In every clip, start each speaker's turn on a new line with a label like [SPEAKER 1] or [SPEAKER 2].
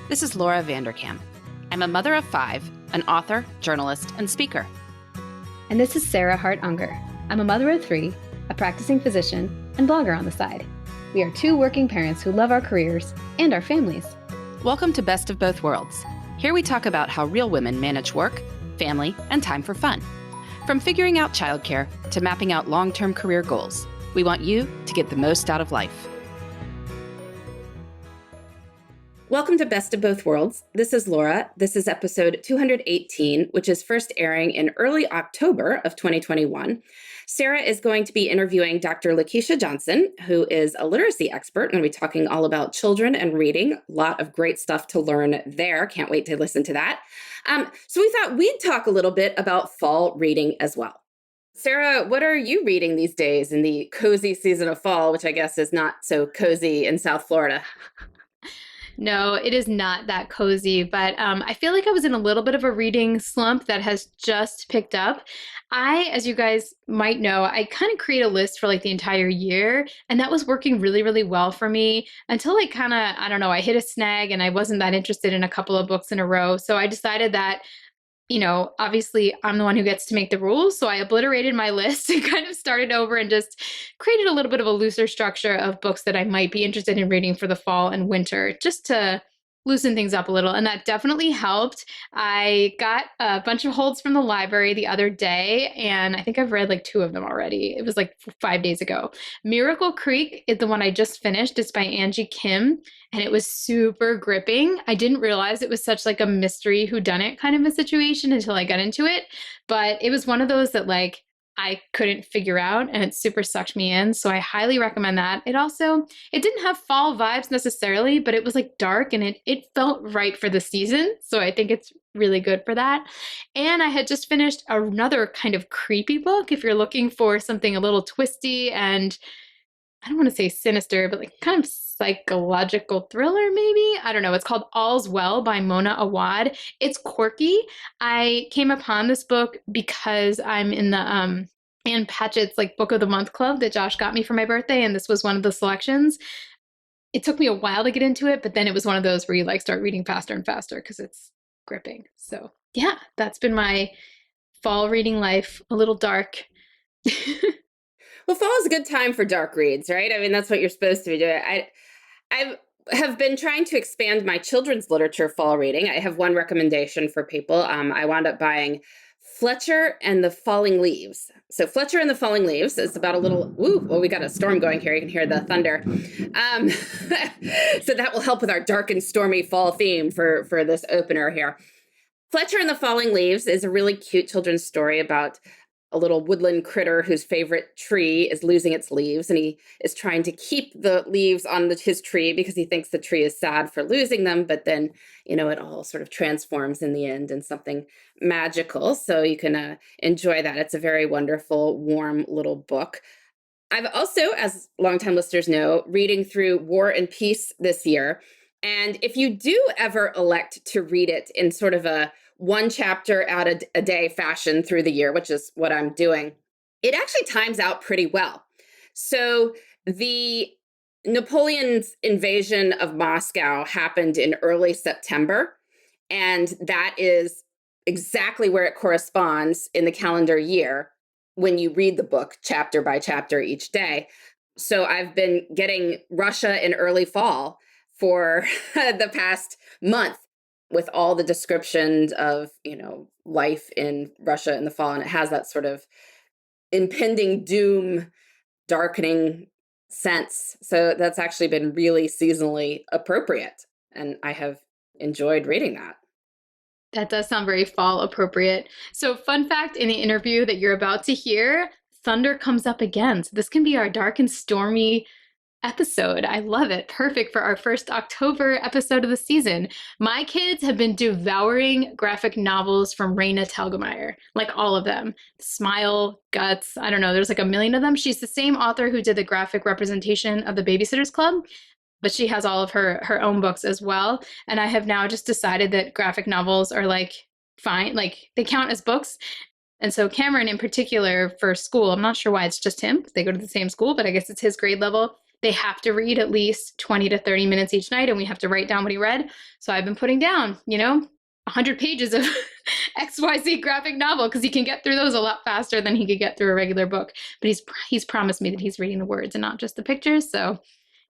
[SPEAKER 1] This is Laura Vanderkam. I'm a mother of 5, an author, journalist, and speaker.
[SPEAKER 2] And this is Sarah Hart-Unger. I'm a mother of 3, a practicing physician, and blogger on the side. We are 2 working parents who love our careers and our families.
[SPEAKER 1] Welcome to Best of Both Worlds. Here we talk about how real women manage work, family, and time for fun. From figuring out childcare to mapping out long-term career goals, we want you to get the most out of life. Welcome to Best of Both Worlds. This is Laura. This is episode 218, which is first airing in early October of 2021. Sarah is going to be interviewing Dr. Lakeisha Johnson, who is a literacy expert. We're going to be talking all about children and reading. A lot of great stuff to learn there. Can't wait to listen to that. So we thought we'd talk a little bit about fall reading as well. Sarah, what are you reading these days in the cozy season of fall, which I guess is not so cozy in South Florida?
[SPEAKER 2] No, it is not that cozy, but I feel like I was in a little bit of a reading slump that has just picked up. As you guys might know, I kind of create a list for like the entire year, and that was working really, really well for me until I hit a snag and I wasn't that interested in a couple of books in a row. So I decided that obviously I'm the one who gets to make the rules. So I obliterated my list and kind of started over and just created a little bit of a looser structure of books that I might be interested in reading for the fall and winter, just to loosen things up a little. And that definitely helped. I got a bunch of holds from the library the other day, and I think I've read like 2 of them already. It was like 5 days ago. Miracle Creek is the one I just finished. It's by Angie Kim, and it was super gripping. I didn't realize it was such like a mystery whodunit kind of a situation until I got into it. But it was one of those that like I couldn't figure out, and it super sucked me in. So I highly recommend that. It didn't have fall vibes necessarily, but it was like dark and it felt right for the season. So I think it's really good for that. And I had just finished another kind of creepy book. If you're looking for something a little twisty and I don't want to say sinister, but like kind of psychological thriller, maybe? I don't know. It's called All's Well by Mona Awad. It's quirky. I came upon this book because I'm in the Ann Patchett's like Book of the Month club that Josh got me for my birthday, and this was one of the selections. It took me a while to get into it, but then it was one of those where you like start reading faster and faster because it's gripping. So yeah, that's been my fall reading life. A little dark.
[SPEAKER 1] Well, fall is a good time for dark reads, right? I mean, that's what you're supposed to be doing. I have been trying to expand my children's literature fall reading. I have one recommendation for people. I wound up buying Fletcher and the Falling Leaves. So Fletcher and the Falling Leaves is about a little, we got a storm going here. You can hear the thunder. So that will help with our dark and stormy fall theme for this opener here. Fletcher and the Falling Leaves is a really cute children's story about a little woodland critter whose favorite tree is losing its leaves, and he is trying to keep the leaves on his tree because he thinks the tree is sad for losing them, but then, it all sort of transforms in the end in something magical, so you can enjoy that. It's a very wonderful, warm little book. I've also, as longtime listeners know, reading through War and Peace this year, and if you do ever elect to read it in sort of a one chapter out a day fashion through the year, which is what I'm doing, it actually times out pretty well. So the Napoleon's invasion of Moscow happened in early September, and that is exactly where it corresponds in the calendar year when you read the book chapter by chapter each day. So I've been getting Russia in early fall for the past month, with all the descriptions of, life in Russia in the fall. And it has that sort of impending doom, darkening sense. So that's actually been really seasonally appropriate. And I have enjoyed reading that.
[SPEAKER 2] That does sound very fall appropriate. So fun fact, in the interview that you're about to hear, thunder comes up again. So this can be our dark and stormy episode. I love it. Perfect for our first October episode of the season. My kids have been devouring graphic novels from Raina Telgemeier, like all of them. Smile, Guts, I don't know, there's like a million of them. She's the same author who did the graphic representation of the Babysitter's Club, but she has all of her own books as well. And I have now just decided that graphic novels are like fine, like they count as books. And so Cameron in particular for school, I'm not sure why it's just him, they go to the same school, but I guess it's his grade level. they have to read at least 20 to 30 minutes each night, and we have to write down what he read. So I've been putting down, 100 pages of XYZ graphic novel because he can get through those a lot faster than he could get through a regular book. But he's promised me that he's reading the words and not just the pictures. So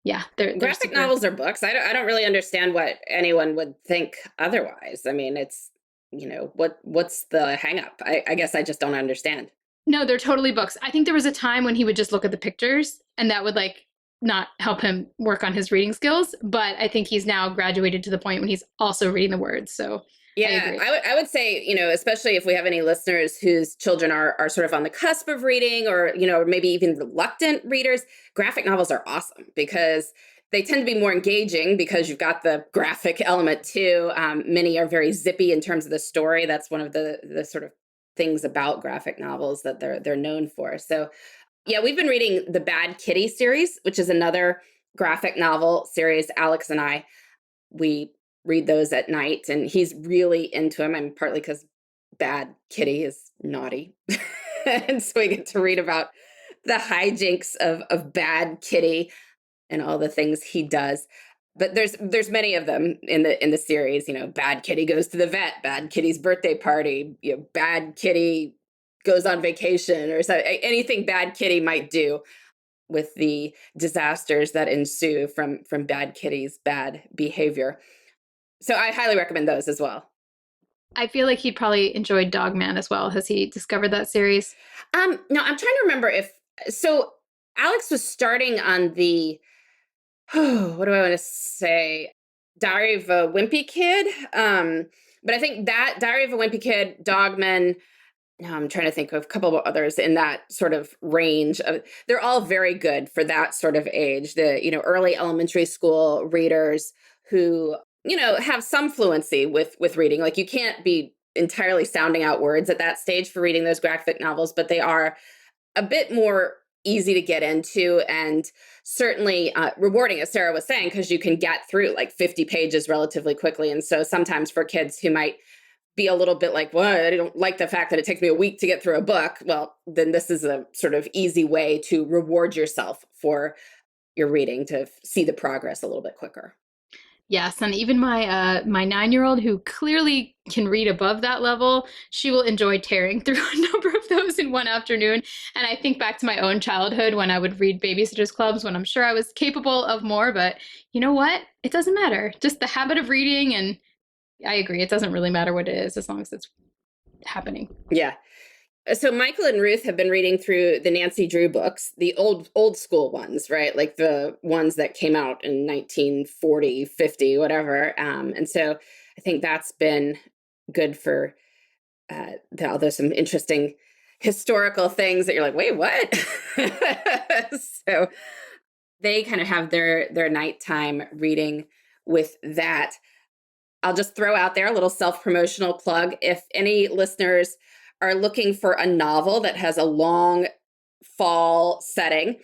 [SPEAKER 2] yeah, they're
[SPEAKER 1] Graphic
[SPEAKER 2] super.
[SPEAKER 1] novels are books. I don't really understand what anyone would think otherwise. I mean, it's, what's the hang up? I guess I just don't understand.
[SPEAKER 2] No, they're totally books. I think there was a time when he would just look at the pictures and that would like not help him work on his reading skills. But I think he's now graduated to the point when he's also reading the words. So I
[SPEAKER 1] Yeah,
[SPEAKER 2] agree.
[SPEAKER 1] I would say, especially if we have any listeners whose children are sort of on the cusp of reading, or, maybe even reluctant readers, graphic novels are awesome because they tend to be more engaging because you've got the graphic element too. Many are very zippy in terms of the story. That's one of the sort of things about graphic novels that they're known for. So yeah, we've been reading the Bad Kitty series, which is another graphic novel series. Alex and I, we read those at night, and he's really into them. And partly because Bad Kitty is naughty, and so we get to read about the hijinks of Bad Kitty and all the things he does. But there's many of them in the series. Bad Kitty goes to the vet. Bad Kitty's birthday party. Bad Kitty goes on vacation, or anything Bad Kitty might do, with the disasters that ensue from Bad Kitty's bad behavior. So I highly recommend those as well.
[SPEAKER 2] I feel like he'd probably enjoy Dogman as well. Has he discovered that series?
[SPEAKER 1] No, I'm trying to remember if so. Alex was starting on the what do I want to say? Diary of a Wimpy Kid. But I think that Diary of a Wimpy Kid, Dogman. Now I'm trying to think of a couple of others in that sort of range. They're all very good for that sort of age. The early elementary school readers who have some fluency with reading. Like, you can't be entirely sounding out words at that stage for reading those graphic novels, but they are a bit more easy to get into, and certainly rewarding, as Sarah was saying, because you can get through like 50 pages relatively quickly. And so sometimes for kids who might be a little bit like, well, I don't like the fact that it takes me a week to get through a book, well, then this is a sort of easy way to reward yourself for your reading, to see the progress a little bit quicker.
[SPEAKER 2] Yes, and even my 9-year-old, who clearly can read above that level, she will enjoy tearing through a number of those in one afternoon. And I think back to my own childhood when I would read Babysitters Clubs, when I'm sure I was capable of more. But you know what? It doesn't matter. Just the habit of reading, and I agree, it doesn't really matter what it is as long as it's happening.
[SPEAKER 1] Yeah. So Michael and Ruth have been reading through the Nancy Drew books, the old school ones, right? Like the ones that came out in 1940, 50, whatever. And so I think that's been good for, although some interesting historical things that you're like, wait, what? So they kind of have their nighttime reading with that. I'll just throw out there a little self-promotional plug. If any listeners are looking for a novel that has a long fall setting,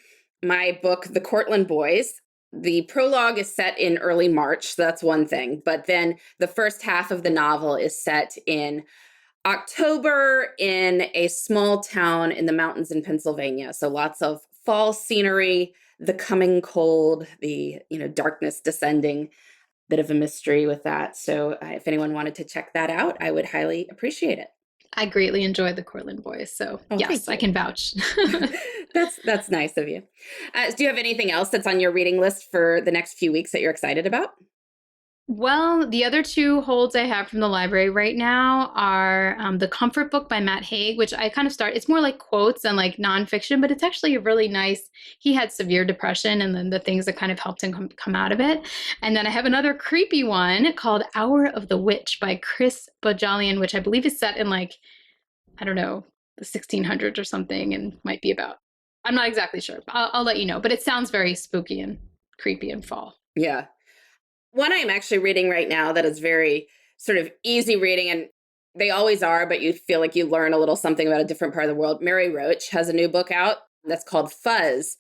[SPEAKER 1] my book, The Cortland Boys, the prologue is set in early March. So that's one thing. But then the first half of the novel is set in October in a small town in the mountains in Pennsylvania. So lots of fall scenery, the coming cold, the darkness descending, bit of a mystery with that. So if anyone wanted to check that out, I would highly appreciate it.
[SPEAKER 2] I greatly enjoyed the Cortland Boys, so yes, I can vouch.
[SPEAKER 1] That's nice of you. Do you have anything else that's on your reading list for the next few weeks that you're excited about?
[SPEAKER 2] Well, the other two holds I have from the library right now are The Comfort Book by Matt Haig, which I kind of it's more like quotes and like nonfiction, but it's actually a really nice, he had severe depression and then the things that kind of helped him come out of it. And then I have another creepy one called Hour of the Witch by Chris Bajalian, which I believe is set in like, I don't know, the 1600s or something, and might be about, I'm not exactly sure. I'll let you know, but it sounds very spooky and creepy and fall.
[SPEAKER 1] Yeah. One I'm actually reading right now that is very sort of easy reading, and they always are, but you feel like you learn a little something about a different part of the world. Mary Roach has a new book out that's called Fuzz,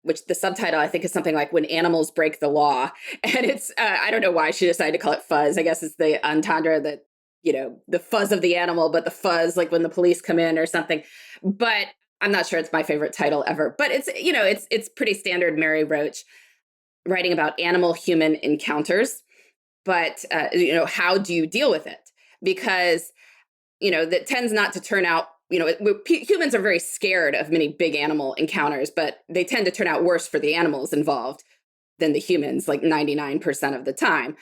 [SPEAKER 1] which the subtitle I think is something like When Animals Break the Law. And it's, I don't know why she decided to call it Fuzz. I guess it's the entendre that, the fuzz of the animal, but the fuzz, like when the police come in or something. But I'm not sure it's my favorite title ever, but it's pretty standard Mary Roach writing about animal human encounters. But how do you deal with it? Because that tends not to turn out, humans are very scared of many big animal encounters, but they tend to turn out worse for the animals involved than the humans, like 99% of the time,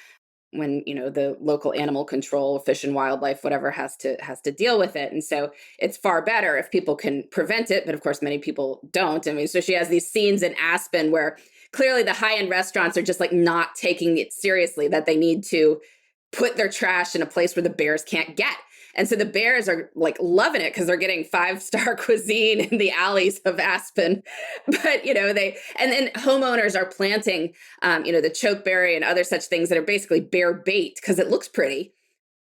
[SPEAKER 1] when the local animal control, fish and wildlife, whatever, has to deal with it. And so it's far better if people can prevent it, but of course many people don't. I mean, so she has these scenes in Aspen where clearly the high-end restaurants are just like not taking it seriously, that they need to put their trash in a place where the bears can't get. And so the bears are like loving it because they're getting 5-star cuisine in the alleys of Aspen. But, and then homeowners are planting, the chokeberry and other such things that are basically bear bait because it looks pretty.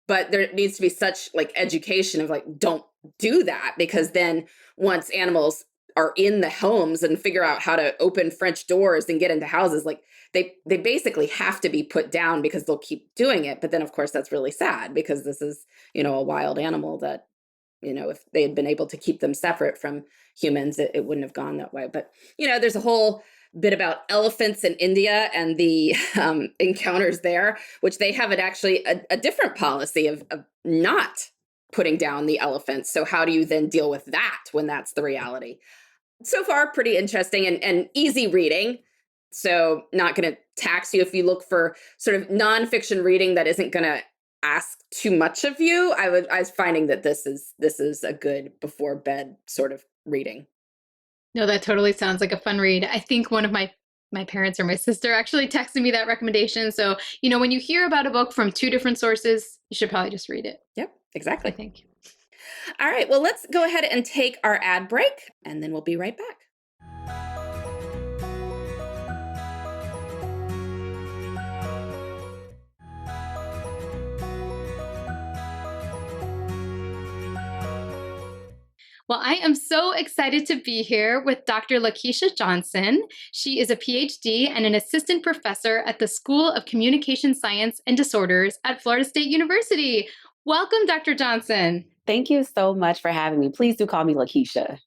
[SPEAKER 1] But there needs to be such like education of like, don't do that, because then once animals are in the homes and figure out how to open French doors and get into houses, like they basically have to be put down because they'll keep doing it. But then of course that's really sad because this is, a wild animal that, if they had been able to keep them separate from humans, it wouldn't have gone that way. But, there's a whole bit about elephants in India and the encounters there, which they have actually a different policy of not putting down the elephants. So how do you then deal with that when that's the reality? So far, pretty interesting and easy reading. So not going to tax you if you look for sort of nonfiction reading that isn't going to ask too much of you. I was finding that this is a good before bed sort of reading.
[SPEAKER 2] No, that totally sounds like a fun read. I think one of my parents or my sister actually texted me that recommendation. So, when you hear about a book from two different sources, you should probably just read it.
[SPEAKER 1] Yep, exactly.
[SPEAKER 2] I think.
[SPEAKER 1] All right, well, let's go ahead and take our ad break, and then we'll be right back.
[SPEAKER 2] Well, I am so excited to be here with Dr. Lakeisha Johnson. She is a PhD and an assistant professor at the School of Communication Science and Disorders at Florida State University. Welcome, Dr. Johnson.
[SPEAKER 3] Thank you so much for having me. Please do call me Lakeisha.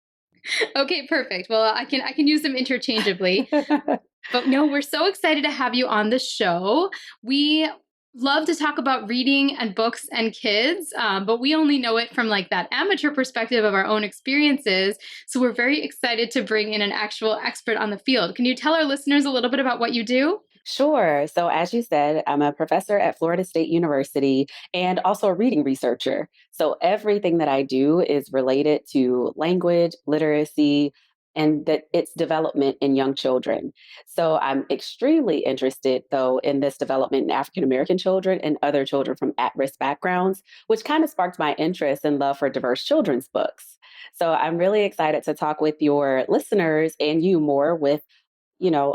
[SPEAKER 2] Okay, perfect. Well, I can use them interchangeably. But no, we're so excited to have you on the show. We love to talk about reading and books and kids, but we only know it from like that amateur perspective of our own experiences. So we're very excited to bring in an actual expert on the field. Can you tell our listeners a little bit about what you do?
[SPEAKER 3] Sure. So as you said, I'm a professor at Florida State University and also a reading researcher. So everything that I do is related to language, literacy, and that its development in young children. So I'm extremely interested, though, in this development in African American children and other children from at-risk backgrounds, which kind of sparked my interest and love for diverse children's books. So I'm really excited to talk with your listeners and you more with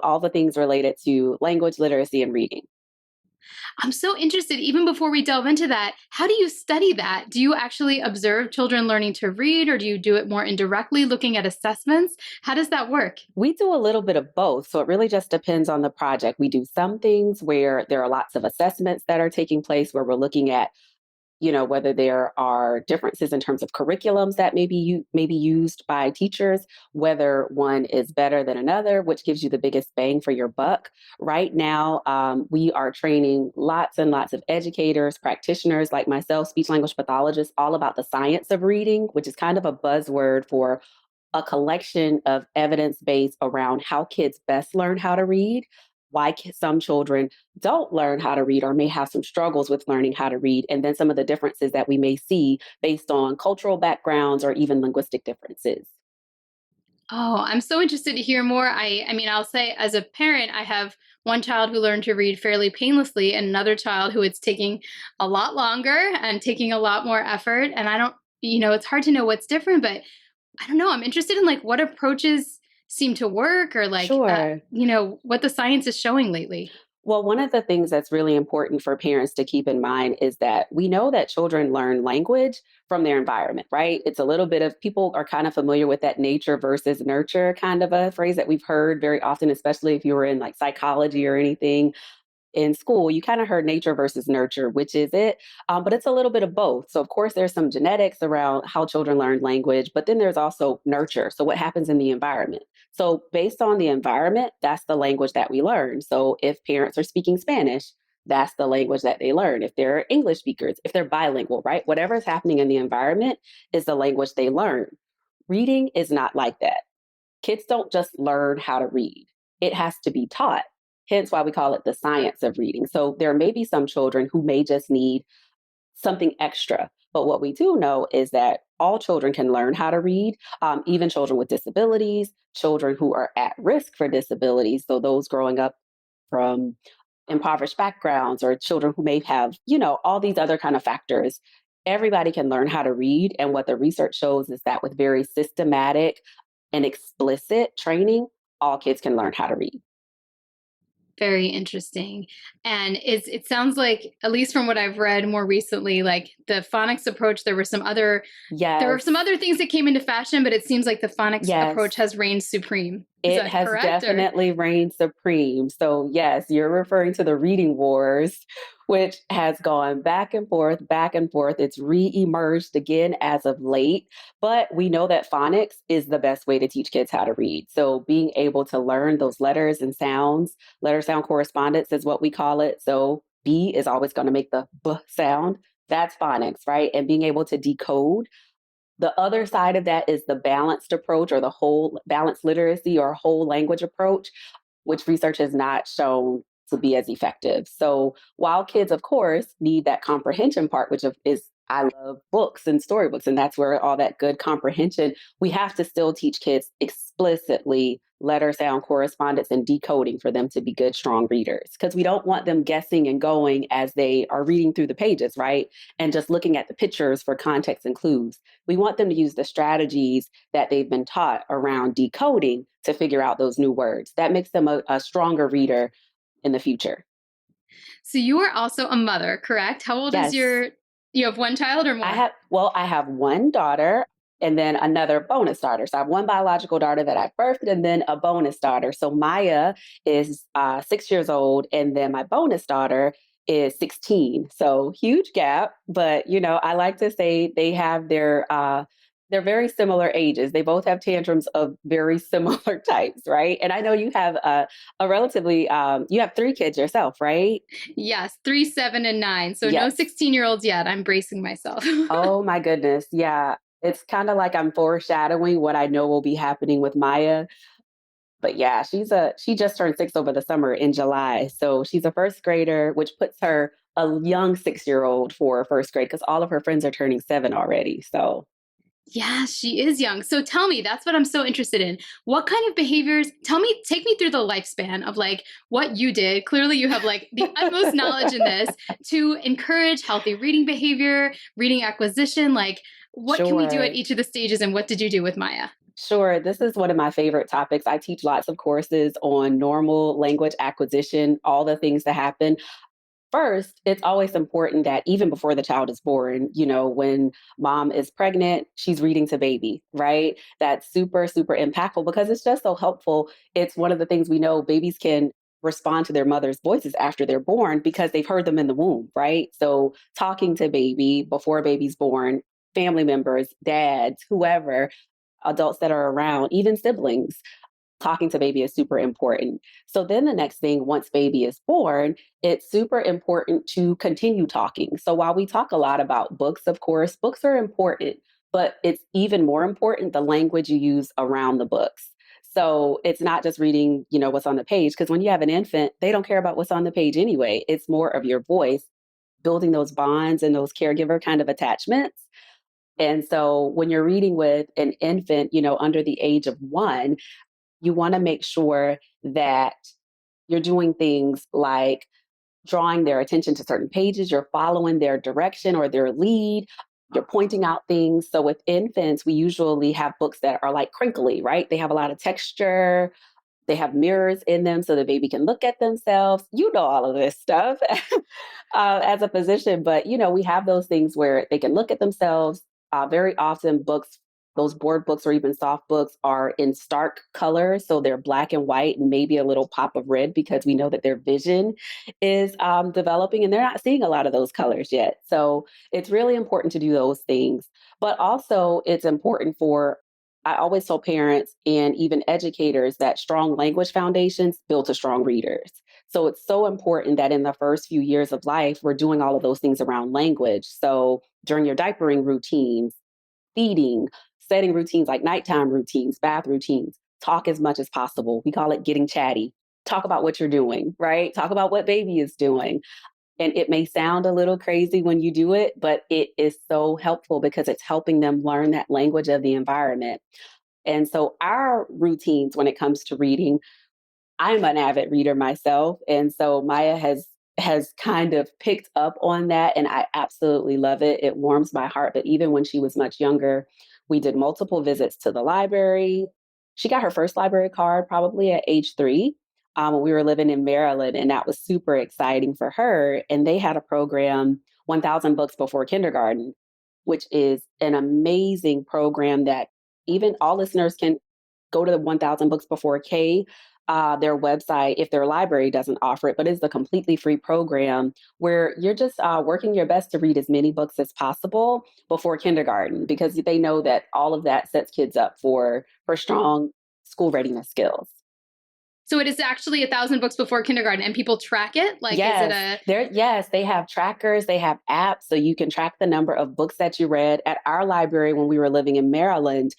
[SPEAKER 3] all the things related to language, literacy, and reading.
[SPEAKER 2] I'm so interested, even before we delve into that, how do you study that? Do you actually observe children learning to read, or do you do it more indirectly, looking at assessments? How does that work?
[SPEAKER 3] We do a little bit of both. So it really just depends on the project. We do some things where there are lots of assessments that are taking place, where we're looking at whether there are differences in terms of curriculums that may be used by teachers, whether one is better than another, which gives you the biggest bang for your buck. Right now, we are training lots and lots of educators, practitioners like myself, speech language pathologists, all about the science of reading, which is kind of a buzzword for a collection of evidence base around how kids best learn how to read, why some children don't learn how to read or may have some struggles with learning how to read, and then some of the differences that we may see based on cultural backgrounds or even linguistic differences.
[SPEAKER 2] Oh, I'm so interested to hear more. I mean, I'll say as a parent, I have one child who learned to read fairly painlessly and another child who it's taking a lot longer and taking a lot more effort. And I don't, it's hard to know what's different, but I don't know. I'm interested in like what approaches seem to work or like,
[SPEAKER 3] Sure.
[SPEAKER 2] What the science is showing lately.
[SPEAKER 3] Well, one of the things that's really important for parents to keep in mind is that we know that children learn language from their environment, right? It's a little bit of, people are kind of familiar with that nature versus nurture kind of a phrase that we've heard very often, especially if you were in like psychology or anything. in school, you kind of heard nature versus nurture, which is it? But it's a little bit of both. So, of course, there's some genetics around how children learn language, but then there's also nurture. So, what happens in the environment? So, based on the environment, that's the language that we learn. So, if parents are speaking Spanish, that's the language that they learn. If they're English speakers, if they're bilingual, right? Whatever is happening in the environment is the language they learn. Reading is not like that. Kids don't just learn how to read, it has to be taught. Hence why we call it the science of reading. So there may be some children who may just need something extra. But what we do know is that all children can learn how to read, even children with disabilities, children who are at risk for disabilities. So those growing up from impoverished backgrounds or children who may have, all these other kind of factors. Everybody can learn how to read. And what the research shows is that with very systematic and explicit training, all kids can learn how to read.
[SPEAKER 2] Very interesting. And it sounds like, at least from what I've read more recently, like the phonics approach, there were some other things that came into fashion, but it seems like the phonics approach has reigned supreme.
[SPEAKER 3] It has definitely reigned supreme. So yes, you're referring to the reading wars, which has gone back and forth, back and forth. It's re-emerged again as of late, but we know that phonics is the best way to teach kids how to read. So being able to learn those letters and sounds, letter sound correspondence is what we call it. So B is always going to make the B sound. That's phonics, right? And being able to decode. The other side of that is the balanced approach or the whole balanced literacy or whole language approach, which research has not shown to be as effective. So while kids, of course, need that comprehension part, which is I love books and storybooks, and that's where all that good comprehension, we have to still teach kids explicitly letter sound correspondence and decoding for them to be good, strong readers. Because we don't want them guessing and going as they are reading through the pages, right? And just looking at the pictures for context and clues. We want them to use the strategies that they've been taught around decoding to figure out those new words. That makes them a stronger reader in the future.
[SPEAKER 2] So you are also a mother, correct? How old is you have one child or more?
[SPEAKER 3] I have one daughter and then another bonus daughter. So I have one biological daughter that I birthed and then a bonus daughter. So Maya is 6 years old and then my bonus daughter is 16. So huge gap, but I like to say they have they're very similar ages. They both have tantrums of very similar types, right? And I know you have a relatively, you have 3 kids yourself, right?
[SPEAKER 2] Yes, 3, 7, and 9. So no 16-year-olds yet. I'm bracing myself.
[SPEAKER 3] Oh my goodness. Yeah. It's kind of like I'm foreshadowing what I know will be happening with Maya. But yeah, she just turned 6 over the summer in July. So she's a first grader, which puts her a young 6-year-old for first grade because all of her friends are turning 7 already. So
[SPEAKER 2] yeah, she is young. So tell me, that's what I'm so interested in. What kind of behaviors? Take me through the lifespan of like what you did. Clearly, you have like the utmost knowledge in this to encourage healthy reading behavior, reading acquisition. Like, what can we do at each of the stages, and what did you do with Maya?
[SPEAKER 3] Sure. This is one of my favorite topics. I teach lots of courses on normal language acquisition, all the things that happen. First, it's always important that even before the child is born, when mom is pregnant, she's reading to baby, right? That's super, super impactful because it's just so helpful. It's one of the things we know babies can respond to their mother's voices after they're born because they've heard them in the womb, right? So talking to baby before baby's born, family members, dads, whoever, adults that are around, even siblings, talking to baby is super important. So then the next thing, once baby is born, it's super important to continue talking. So while we talk a lot about books, of course, books are important, but it's even more important the language you use around the books. So it's not just reading, what's on the page, because when you have an infant, they don't care about what's on the page anyway. It's more of your voice, building those bonds and those caregiver kind of attachments. And so when you're reading with an infant, under the age of 1, you want to make sure that you're doing things like drawing their attention to certain pages, you're following their direction or their lead, you're pointing out things. So with infants, we usually have books that are like crinkly, right? They have a lot of texture. They have mirrors in them so the baby can look at themselves. You know all of this stuff as a physician, but we have those things where they can look at themselves. Very often books those board books or even soft books are in stark colors. So they're black and white and maybe a little pop of red because we know that their vision is developing and they're not seeing a lot of those colors yet. So it's really important to do those things. But also, it's important for, I always tell parents and even educators that strong language foundations build to strong readers. So it's so important that in the first few years of life, we're doing all of those things around language. So during your diapering routines, feeding, setting routines like nighttime routines, bath routines, talk as much as possible. We call it getting chatty. Talk about what you're doing, right? Talk about what baby is doing. And it may sound a little crazy when you do it, but it is so helpful because it's helping them learn that language of the environment. And so our routines when it comes to reading, I'm an avid reader myself, and so Maya has kind of picked up on that, and I absolutely love it. It warms my heart. But even when she was much younger, we did multiple visits to the library. She got her first library card probably at age 3 when we were living in Maryland, and that was super exciting for her. And they had a program, 1,000 Books Before Kindergarten, which is an amazing program that even all listeners can go to the 1,000 Books Before K, their website, if their library doesn't offer it, but it's a completely free program where you're just working your best to read as many books as possible before kindergarten because they know that all of that sets kids up for strong school readiness skills.
[SPEAKER 2] So it is actually 1,000 books before kindergarten, and people track it. Like,
[SPEAKER 3] yes,
[SPEAKER 2] is it
[SPEAKER 3] yes, they have trackers, they have apps, so you can track the number of books that you read. At our library when we were living in Maryland,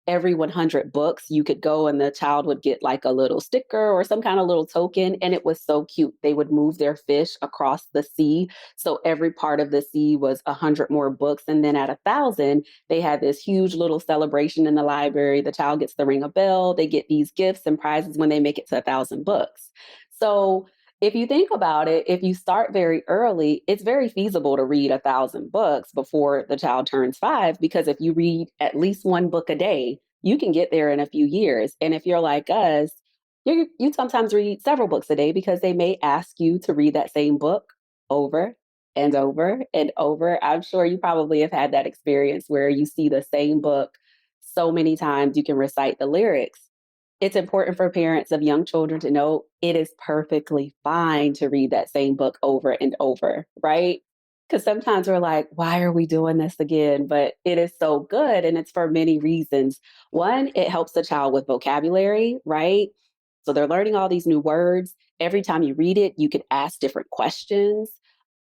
[SPEAKER 3] every 100 books, you could go and the child would get like a little sticker or some kind of little token. And it was so cute. They would move their fish across the sea. So every part of the sea was 100 more books. And then at 1,000, they had this huge little celebration in the library. The child gets to ring a bell. They get these gifts and prizes when they make it to 1,000 books. So if you think about it, if you start very early, it's very feasible to read 1,000 books before the child turns 5, because if you read at least one book a day, you can get there in a few years. And if you're like us, you sometimes read several books a day because they may ask you to read that same book over and over and over. I'm sure you probably have had that experience where you see the same book so many times you can recite the lyrics. It's important for parents of young children to know it is perfectly fine to read that same book over and over, right? Because sometimes we're like, why are we doing this again? But it is so good. And it's for many reasons. One, it helps the child with vocabulary, right? So they're learning all these new words. Every time you read it, you can ask different questions.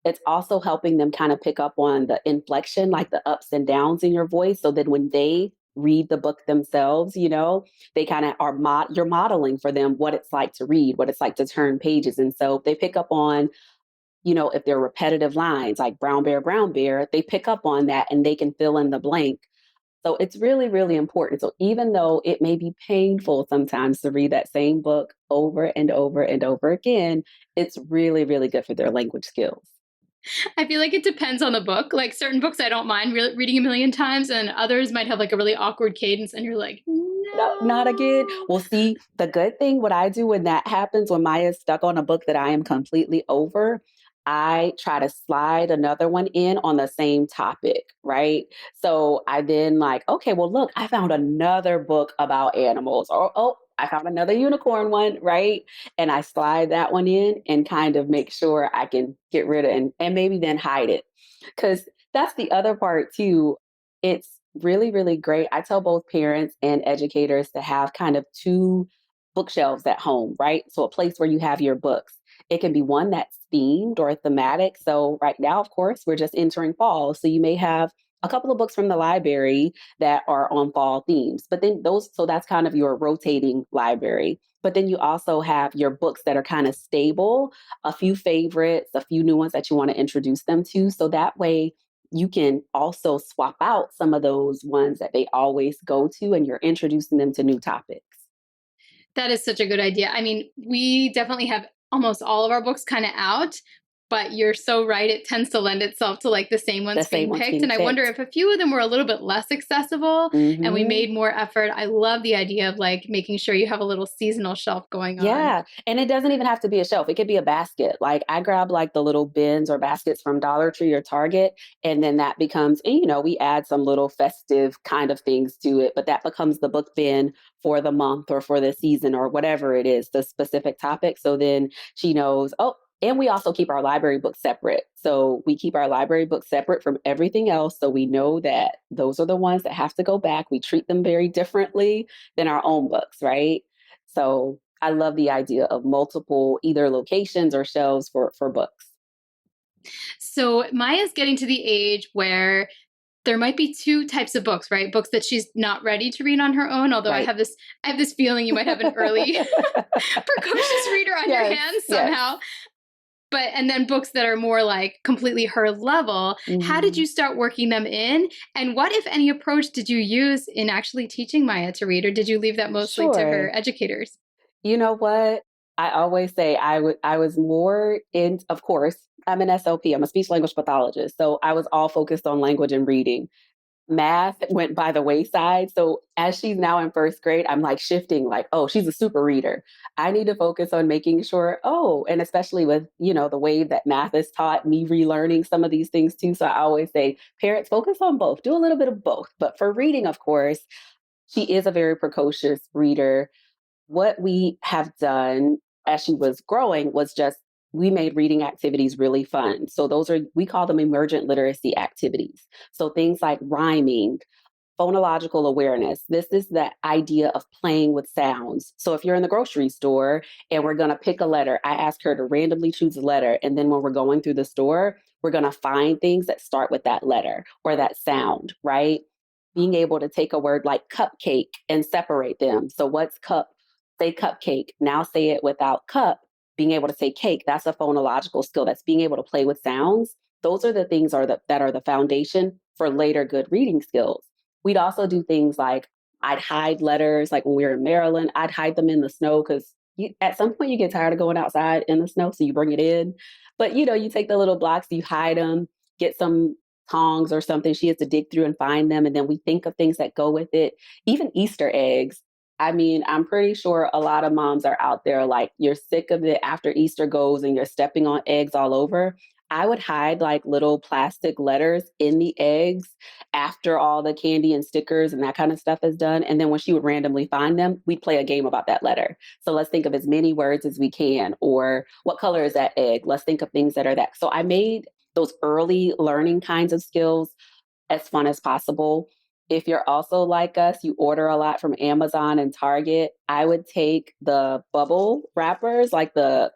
[SPEAKER 3] It's also helping them kind of pick up on the inflection, like the ups and downs in your voice. So that when they read the book themselves, they kind of are you're modeling for them what it's like to read, what it's like to turn pages. And so they pick up on, if they're repetitive lines like brown bear, they pick up on that and they can fill in the blank. So it's really, really important. So even though it may be painful sometimes to read that same book over and over and over again, it's really, really good for their language skills.
[SPEAKER 2] I feel like it depends on the book. Like certain books I don't mind reading a million times, and others might have like a really awkward cadence, and you're like,
[SPEAKER 3] No, not again. Well, see, the good thing, what I do when that happens, when Maya's stuck on a book that I am completely over, I try to slide another one in on the same topic, right? So I then like, okay, well, look, I found another book about animals, or oh, I found another unicorn one, right? And I slide that one in and kind of make sure I can get rid of it and maybe then hide it. Because that's the other part too. It's really, really great. I tell both parents and educators to have kind of 2 bookshelves at home, right? So a place where you have your books. It can be one that's themed or thematic. So right now, of course, we're just entering fall. So you may have a couple of books from the library that are on fall themes, but then so that's kind of your rotating library. But then you also have your books that are kind of stable, a few favorites, a few new ones that you want to introduce them to. So that way you can also swap out some of those ones that they always go to and you're introducing them to new topics.
[SPEAKER 2] that is such a good idea. I mean, we definitely have almost all of our books kind of out. but you're so right. It tends to lend itself to like the same
[SPEAKER 3] The
[SPEAKER 2] ones
[SPEAKER 3] same
[SPEAKER 2] being
[SPEAKER 3] ones
[SPEAKER 2] picked.
[SPEAKER 3] being
[SPEAKER 2] And I wonder
[SPEAKER 3] picked.
[SPEAKER 2] if a few of them were a little bit less accessible and we
[SPEAKER 3] Hmm.
[SPEAKER 2] made more effort. I love the idea of like making sure you have a little seasonal shelf going on.
[SPEAKER 3] Yeah. And it doesn't even have to be a shelf. It could be a basket. Like I grab like the little bins or baskets from Dollar Tree or Target. And then that becomes, and, you know, we add some little festive kind of things to it, but that becomes the book bin for the month or for the season or whatever it is, the specific topic. So then she knows, oh, and we also keep our library books separate. So we keep our library books separate from everything else. So we know that those are the ones that have to go back. We treat them very differently than our own books, right? So I love the idea of multiple either locations or shelves for books.
[SPEAKER 2] So Maya's getting to the age where there might be two types of books, right? Books that she's not ready to read on her own. Although
[SPEAKER 3] Right.
[SPEAKER 2] I have this feeling you might have an early precocious reader on your
[SPEAKER 3] Yes,
[SPEAKER 2] hands
[SPEAKER 3] yes.
[SPEAKER 2] somehow. But and then books that are more like completely her level. How did
[SPEAKER 3] Mhm.
[SPEAKER 2] you start working them in? And what, if any, approach did you use in actually teaching Maya to read, or did you leave that mostly to her
[SPEAKER 3] Sure.
[SPEAKER 2] educators?
[SPEAKER 3] You know what? I always say I was more in, of course, I'm an SLP, I'm a speech language pathologist. So I was all focused on language and reading. Math went by the wayside. So as she's now in first grade, I'm like shifting, like, oh, she's a super reader. I need to focus on making sure, oh, and especially with, you know, the way that math is taught, me relearning some of these things too. So I always say, parents, focus on both, do a little bit of both. But for reading, of course, she is a very precocious reader. What we have done as she was growing was just we made reading activities really fun. So those are, we call them emergent literacy activities. So things like rhyming, phonological awareness. This is the idea of playing with sounds. So if you're in the grocery store and we're going to pick a letter, I ask her to randomly choose a letter. And then when we're going through the store, we're going to find things that start with that letter or that sound, right? Being able to take a word like cupcake and separate them. So what's cup? Say cupcake. Now say it without cup. Being able to say cake, that's a phonological skill. That's being able to play with sounds. Those are the things that are the foundation for later good reading skills. We'd also do things like I'd hide letters, like when we were in Maryland, I'd hide them in the snow because at some point you get tired of going outside in the snow, so you bring it in. But you know, you take the little blocks, you hide them, get some tongs or something. She has to dig through and find them, and then we think of things that go with it. Even Easter eggs. I mean, I'm pretty sure a lot of moms are out there like you're sick of it after Easter goes and you're stepping on eggs all over. I would hide like little plastic letters in the eggs after all the candy and stickers and that kind of stuff is done. And then when she would randomly find them, we'd play a game about that letter. So let's think of as many words as we can, or what color is that egg? Let's think of things that are that. So I made those early learning kinds of skills as fun as possible. If you're also like us, you order a lot from Amazon and Target, I would take the bubble wrappers, like the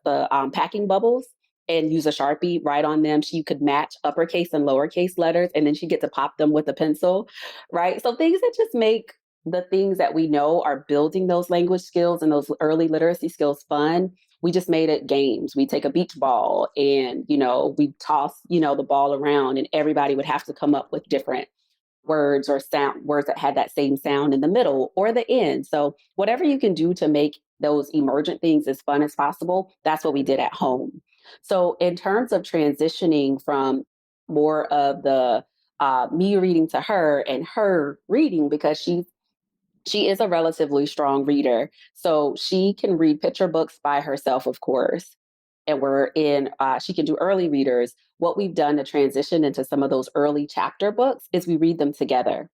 [SPEAKER 3] packing bubbles, and use a Sharpie, write on them. She could match uppercase and lowercase letters, and then she get to pop them with a pencil, right? So things that just make the things that we know are building those language skills and those early literacy skills fun. We just made it games. We take a beach ball and, you know, we toss, you know, the ball around and everybody would have to come up with different words or sound words that had that same sound in the middle or the end. So whatever you can do to make those emergent things as fun as possible, that's what we did at home. So in terms of transitioning from more of the me reading to her and her reading, because she is a relatively strong reader. So she can read picture books by herself, of course. And she can do early readers. What we've done to transition into some of those early chapter books is we read them together.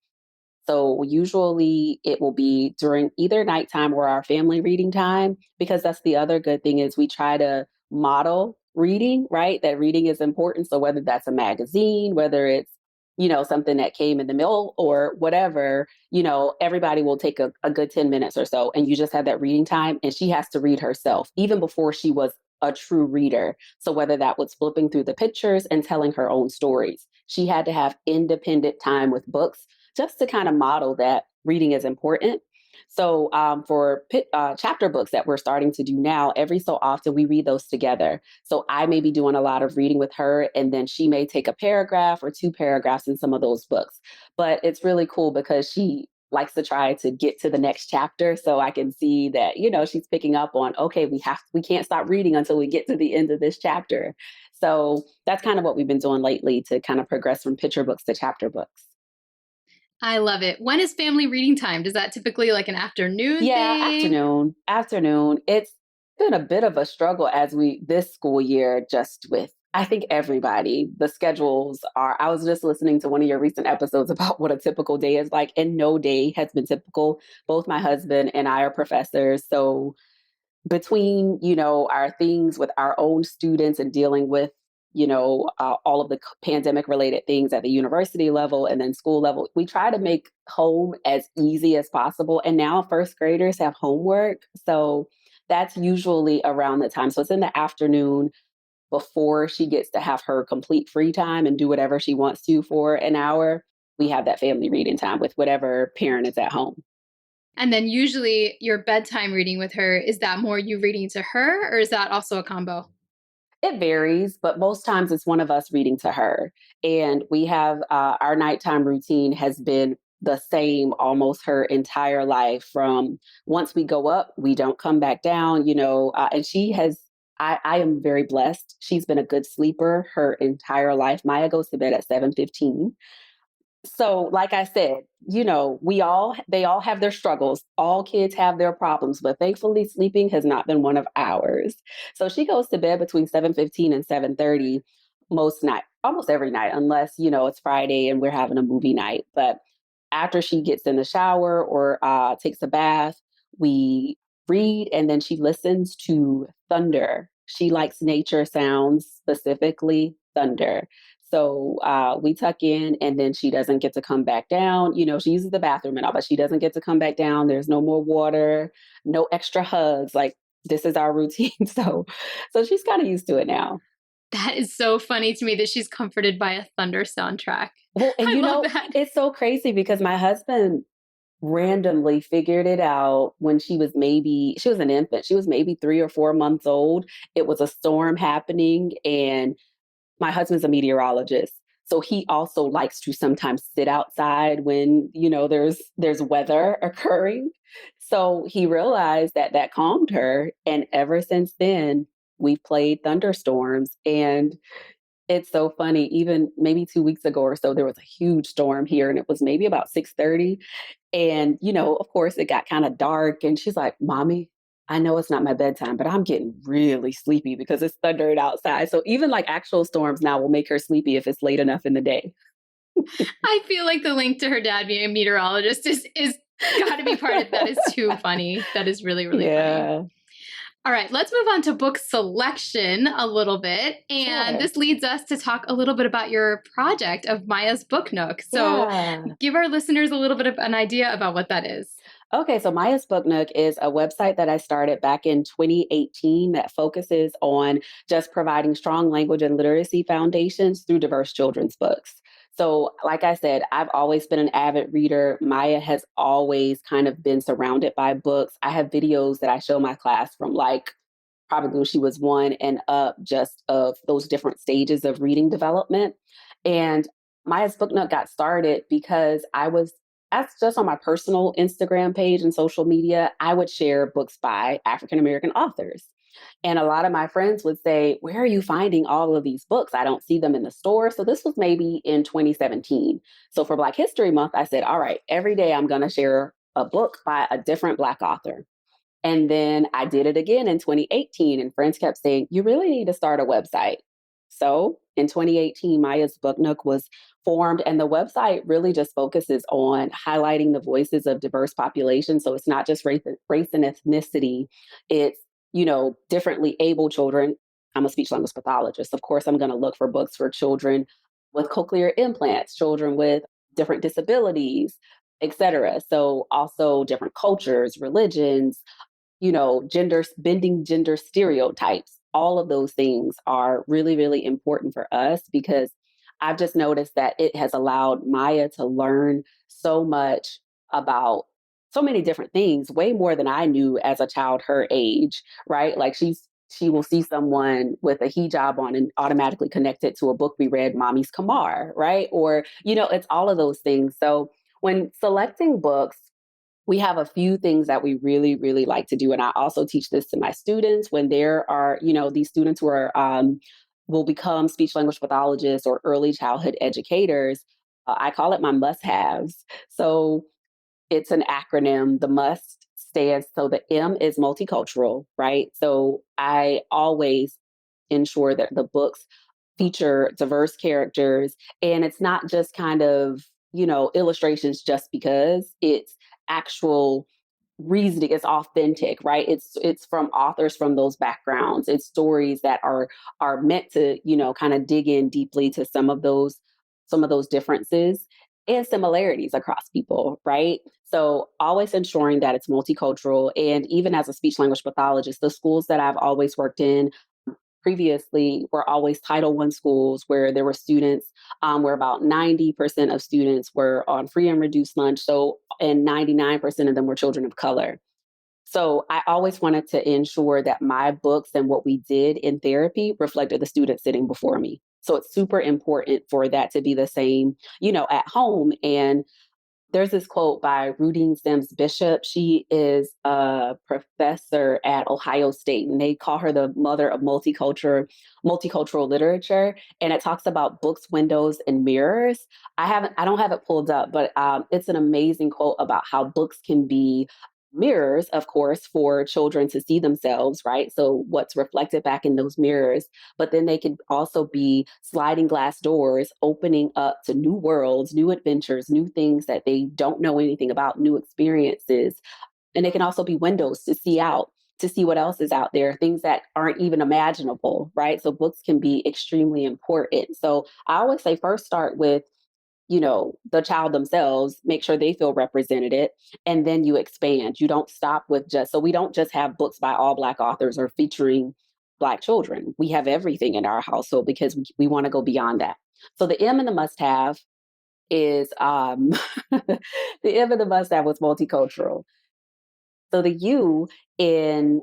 [SPEAKER 3] So usually it will be during either nighttime or our family reading time, because that's the other good thing is we try to model reading, right? That reading is important. So whether that's a magazine, whether it's, you know, something that came in the mail or whatever, you know, everybody will take a good 10 minutes or so. And you just have that reading time. And she has to read herself, even before she was a true reader. So whether that was flipping through the pictures and telling her own stories, she had to have independent time with books just to kind of model that reading is important. So for chapter books that we're starting to do now, every so often we read those together. So I may be doing a lot of reading with her, and then she may take a paragraph or two paragraphs in some of those books. But it's really cool because likes to try to get to the next chapter. So I can see that, you know, she's picking up on, okay, we can't stop reading until we get to the end of this chapter. So that's kind of what we've been doing lately to kind of progress from picture books to chapter books.
[SPEAKER 2] I love it. When is family reading time? Does that typically like an afternoon
[SPEAKER 3] Yeah,
[SPEAKER 2] thing?
[SPEAKER 3] afternoon. It's been a bit of a struggle this school year, just with, I think everybody, the schedules are, I was just listening to one of your recent episodes about what a typical day is like, and no day has been typical. Both my husband and I are professors. So between, you know, our things with our own students and dealing with, you know, all of the pandemic related things at the university level and then school level, we try to make home as easy as possible. And now first graders have homework. So that's usually around the time. So it's in the afternoon before she gets to have her complete free time and do whatever she wants to for an hour. We have that family reading time with whatever parent is at home.
[SPEAKER 2] And then usually your bedtime reading with her, is that more you reading to her or is that also a combo?
[SPEAKER 3] It varies, but most times it's one of us reading to her. And we have our nighttime routine has been the same almost her entire life. From once we go up, we don't come back down, you know. And she has, I am very blessed. She's been a good sleeper her entire life. Maya goes to bed at 7:15. So, like I said, you know, they all have their struggles. All kids have their problems, but thankfully sleeping has not been one of ours. So she goes to bed between 7:15 and 7:30 almost every night, unless, you know, it's Friday and we're having a movie night. But after she gets in the shower or takes a bath, we read, and then she listens to thunder. She likes nature sounds, specifically thunder. So we tuck in, and then she doesn't get to come back down. You know, she uses the bathroom and all, but she doesn't get to come back down. There's no more water, no extra hugs. Like, this is our routine. So she's kind of used to it now.
[SPEAKER 2] That is so funny to me that she's comforted by a thunder soundtrack.
[SPEAKER 3] Well, and
[SPEAKER 2] I
[SPEAKER 3] you
[SPEAKER 2] love
[SPEAKER 3] know,
[SPEAKER 2] that.
[SPEAKER 3] it's so crazy because my husband randomly figured it out when she was an infant. She was maybe 3 or 4 months old. It was a storm happening, and my husband's a meteorologist. So he also likes to sometimes sit outside when, you know, there's weather occurring. So he realized that that calmed her. And ever since then, we've played thunderstorms. And it's so funny. Even maybe 2 weeks ago or so, there was a huge storm here, and it was maybe about 6:30. And, you know, of course, it got kind of dark. And she's like, "Mommy, I know it's not my bedtime, but I'm getting really sleepy because it's thundering outside." So even like actual storms now will make her sleepy if it's late enough in the day.
[SPEAKER 2] I feel like the link to her dad being a meteorologist is got to be part of that. Is too funny. That is really, really funny.
[SPEAKER 3] Yeah.
[SPEAKER 2] All right, let's move on to book selection a little bit. And
[SPEAKER 3] Sure.
[SPEAKER 2] this leads us to talk a little bit about your project of Maya's Book Nook. So
[SPEAKER 3] Yeah.
[SPEAKER 2] give our listeners a little bit of an idea about what that is.
[SPEAKER 3] Okay, so Maya's Book Nook is a website that I started back in 2018 that focuses on just providing strong language and literacy foundations through diverse children's books. So, like I said, I've always been an avid reader. Maya has always kind of been surrounded by books. I have videos that I show my class from like probably when she was one and up, just of those different stages of reading development. And Maya's Book Nook got started because that's just on my personal Instagram page and social media, I would share books by African American authors. And a lot of my friends would say, "Where are you finding all of these books? I don't see them in the store." So this was maybe in 2017. So for Black History Month, I said, all right, every day I'm going to share a book by a different Black author. And then I did it again in 2018, and friends kept saying, "You really need to start a website." So in 2018, Maya's Book Nook was formed, and the website really just focuses on highlighting the voices of diverse populations. So it's not just race and ethnicity, it's, you know, differently able children. I'm a speech language pathologist. Of course, I'm going to look for books for children with cochlear implants, children with different disabilities, etc. So also different cultures, religions, you know, bending gender stereotypes. All of those things are really, really important for us because I've just noticed that it has allowed Maya to learn so much about so many different things, way more than I knew as a child her age, right? Like she will see someone with a hijab on and automatically connect it to a book we read, Mommy's Kamar, right? Or, you know, it's all of those things. So when selecting books, we have a few things that we really, really like to do. And I also teach this to my students when there are, these students who are, will become speech language pathologists or early childhood educators. I call it my must haves. So it's an acronym. The must stands, so the M is multicultural, right? So I always ensure that the books feature diverse characters, and it's not just kind of, illustrations just because. It's actual reasoning. It's authentic, right? It's from authors from those backgrounds. It's stories that are meant to, kind of dig in deeply to some of those differences and similarities across people, right? So always ensuring that it's multicultural. And even as a speech language pathologist, the schools that I've always worked in previously were always Title I schools where there were students, where about 90% of students were on free and reduced lunch. So, and 99% of them were children of color. So I always wanted to ensure that my books and what we did in therapy reflected the student sitting before me. So it's super important for that to be the same, at home. And there's this quote by Rudine Sims Bishop. She is a professor at Ohio State, and they call her the mother of multicultural literature. And it talks about books, windows, and mirrors. I don't have it pulled up, but it's an amazing quote about how books can be mirrors, of course, for children to see themselves, right? So what's reflected back in those mirrors, but then they can also be sliding glass doors, opening up to new worlds, new adventures, new things that they don't know anything about, new experiences. And they can also be windows to see out, to see what else is out there, things that aren't even imaginable, right? So books can be extremely important. So I always say first start with, the child themselves, make sure they feel represented, and then you expand. You don't stop with so we don't just have books by all Black authors or featuring Black children. We have everything in our household because we want to go beyond that. So the M in the must have is, the M in the must have was multicultural. So the U in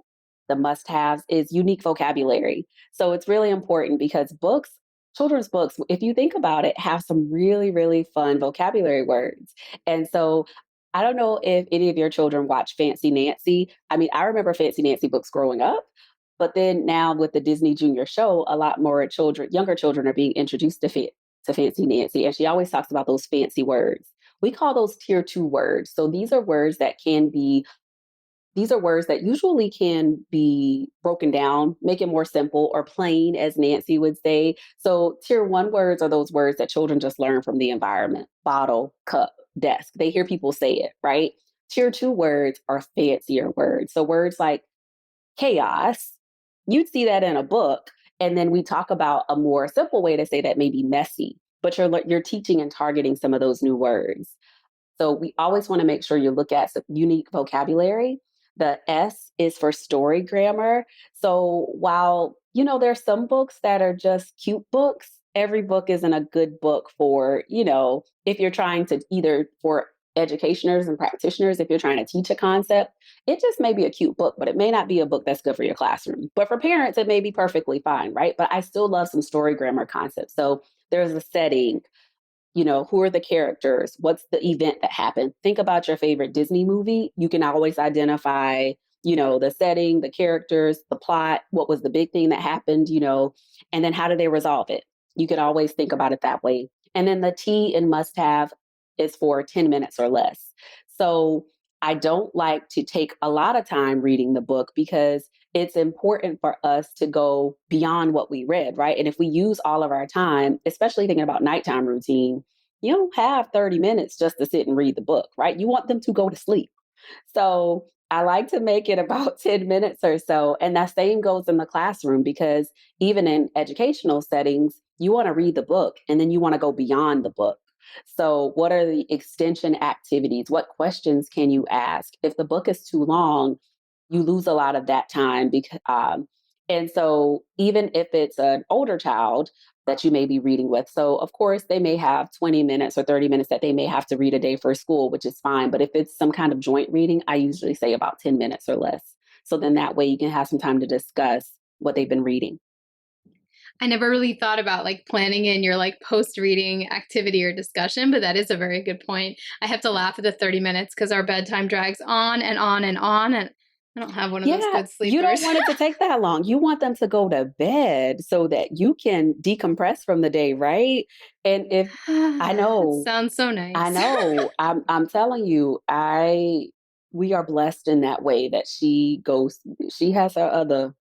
[SPEAKER 3] the must haves is unique vocabulary. So it's really important because children's books, if you think about it, have some really, really fun vocabulary words. And so I don't know if any of your children watch Fancy Nancy. I mean, I remember Fancy Nancy books growing up, but then now with the Disney Junior show, a lot more younger children are being introduced to Fancy Nancy. And she always talks about those fancy words. We call those tier 2 words. So these are words that usually can be broken down, make it more simple or plain, as Nancy would say. So tier 1 words are those words that children just learn from the environment: bottle, cup, desk. They hear people say it, right? Tier 2 words are fancier words. So words like chaos, you'd see that in a book. And then we talk about a more simple way to say that, maybe messy, but you're teaching and targeting some of those new words. So we always want to make sure you look at some unique vocabulary. The S is for story grammar. So while, there's some books that are just cute books, every book isn't a good book for, if you're trying to, either for educationers and practitioners, if you're trying to teach a concept, it just may be a cute book, but it may not be a book that's good for your classroom. But for parents, it may be perfectly fine, right? But I still love some story grammar concepts. So there's a setting, who are the characters? What's the event that happened? Think about your favorite Disney movie. You can always identify, the setting, the characters, the plot, what was the big thing that happened, and then how do they resolve it? You can always think about it that way. And then the T in must have is for 10 minutes or less. So I don't like to take a lot of time reading the book because it's important for us to go beyond what we read, right? And if we use all of our time, especially thinking about nighttime routine, you don't have 30 minutes just to sit and read the book, right? You want them to go to sleep. So I like to make it about 10 minutes or so. And that same goes in the classroom, because even in educational settings, you want to read the book and then you want to go beyond the book. So what are the extension activities? What questions can you ask? If the book is too long, you lose a lot of that time. And so even if it's an older child that you may be reading with, so of course they may have 20 minutes or 30 minutes that they may have to read a day for school, which is fine. But if it's some kind of joint reading, I usually say about 10 minutes or less. So then that way you can have some time to discuss what they've been reading.
[SPEAKER 2] I never really thought about like planning in your like post reading activity or discussion, but that is a very good point. I have to laugh at the 30 minutes because our bedtime drags on and on and on. And I don't have one of those
[SPEAKER 3] Yeah,
[SPEAKER 2] good
[SPEAKER 3] you don't
[SPEAKER 2] sleepers.
[SPEAKER 3] want it to take that long. You want them to go to bed so that you can decompress from the day, right? And if I
[SPEAKER 2] It
[SPEAKER 3] know,
[SPEAKER 2] sounds so
[SPEAKER 3] I
[SPEAKER 2] nice.
[SPEAKER 3] know, I'm telling you, we are blessed in that way that she has her other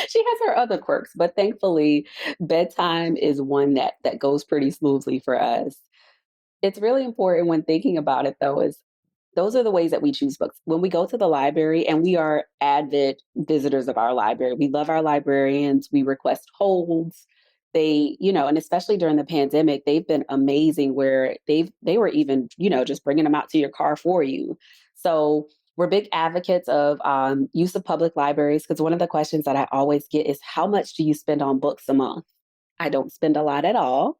[SPEAKER 3] she has her other quirks, but thankfully bedtime is one that goes pretty smoothly for us. It's really important when thinking about it though, is those are the ways that we choose books. When we go to the library, and we are avid visitors of our library, we love our librarians, we request holds. They, and especially during the pandemic, they've been amazing where they were even, just bringing them out to your car for you. So we're big advocates of use of public libraries, because one of the questions that I always get is, how much do you spend on books a month? I don't spend a lot at all.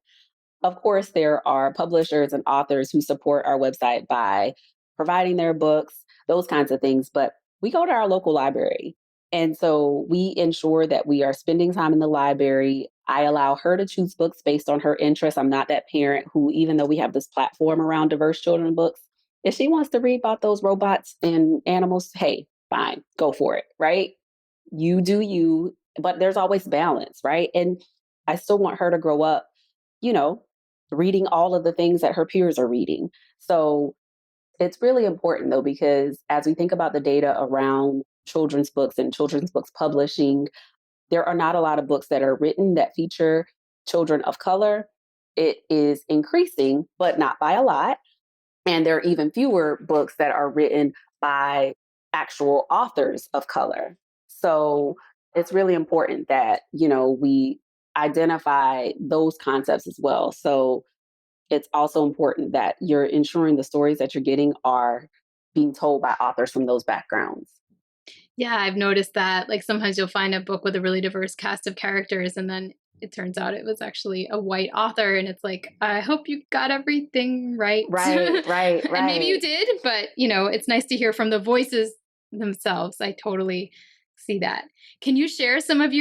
[SPEAKER 3] Of course, there are publishers and authors who support our website by providing their books, those kinds of things. But we go to our local library. And so we ensure that we are spending time in the library. I allow her to choose books based on her interests. I'm not that parent who, even though we have this platform around diverse children books, if she wants to read about those robots and animals, hey, fine, go for it, right? You do you, but there's always balance, right? And I still want her to grow up, you know, reading all of the things that her peers are reading. So it's really important though, because as we think about the data around children's books and children's books publishing, there are not a lot of books that are written that feature children of color. It is increasing, but not by a lot. And there are even fewer books that are written by actual authors of color. So it's really important that, we identify those concepts as well. So it's also important that you're ensuring the stories that you're getting are being told by authors from those backgrounds.
[SPEAKER 2] Yeah, I've noticed that. Like sometimes you'll find a book with a really diverse cast of characters, and then it turns out it was actually a white author. And it's like, I hope you got everything right.
[SPEAKER 3] Right, right,
[SPEAKER 2] And maybe you
[SPEAKER 3] right.
[SPEAKER 2] did, but it's nice to hear from the voices themselves. I totally see that. Can you share some of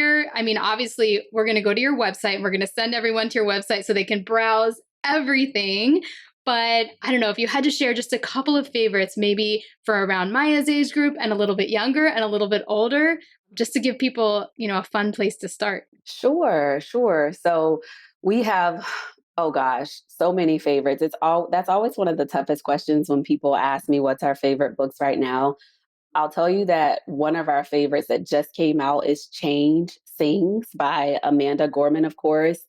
[SPEAKER 2] obviously, we're going to go to your website and we're going to send everyone to your website so they can browse everything. But I don't know if you had to share just a couple of favorites, maybe for around Maya's age group and a little bit younger and a little bit older, just to give people, a fun place to start.
[SPEAKER 3] Sure, sure. So we have, oh gosh, so many favorites. That's always one of the toughest questions when people ask me what's our favorite books right now. I'll tell you that one of our favorites that just came out is Change Sings by Amanda Gorman, of course,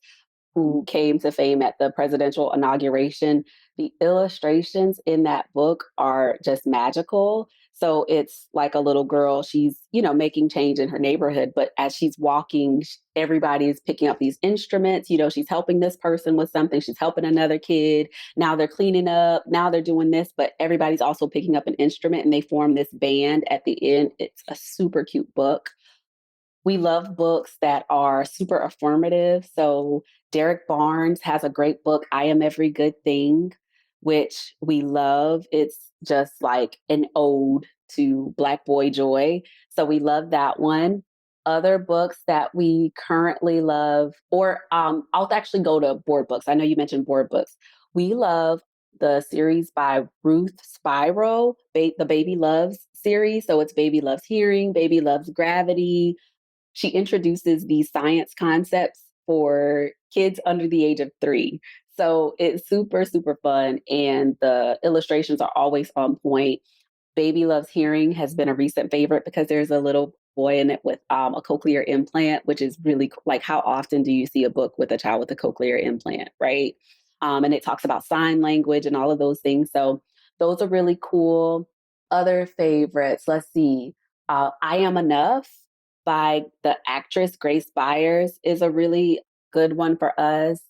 [SPEAKER 3] who came to fame at the presidential inauguration. The illustrations in that book are just magical. So it's like a little girl, she's, making change in her neighborhood, but as she's walking, everybody is picking up these instruments. She's helping this person with something, she's helping another kid. Now they're cleaning up, now they're doing this, but everybody's also picking up an instrument and they form this band at the end. It's a super cute book. We love books that are super affirmative. So Derek Barnes has a great book, I Am Every Good Thing, which we love. It's just like an ode to Black boy joy. So we love that one. Other books that we currently love, or I'll actually go to board books. I know you mentioned board books. We love the series by Ruth Spiro, the Baby Loves series. So it's Baby Loves Hearing, Baby Loves Gravity. She introduces these science concepts for kids under the age of 3. So it's super, super fun. And the illustrations are always on point. Baby Loves Hearing has been a recent favorite because there's a little boy in it with a cochlear implant, which is really like, how often do you see a book with a child with a cochlear implant, right? And it talks about sign language and all of those things. So those are really cool. Other favorites, let's see. I Am Enough by the actress Grace Byers is a really good one for us.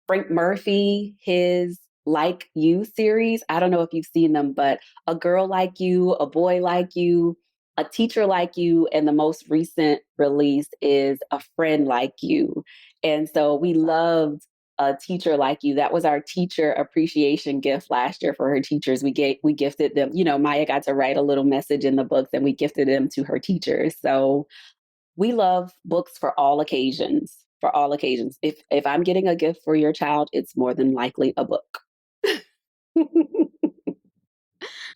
[SPEAKER 3] Frank Murphy, his Like You series. I don't know if you've seen them, but A Girl Like You, A Boy Like You, A Teacher Like You, and the most recent release is A Friend Like You. And so we loved A Teacher Like You. That was our teacher appreciation gift last year for her teachers. We gifted them, Maya got to write a little message in the books and we gifted them to her teachers. So we love books for all occasions. For all occasions. If I'm getting a gift for your child, it's more than likely a book.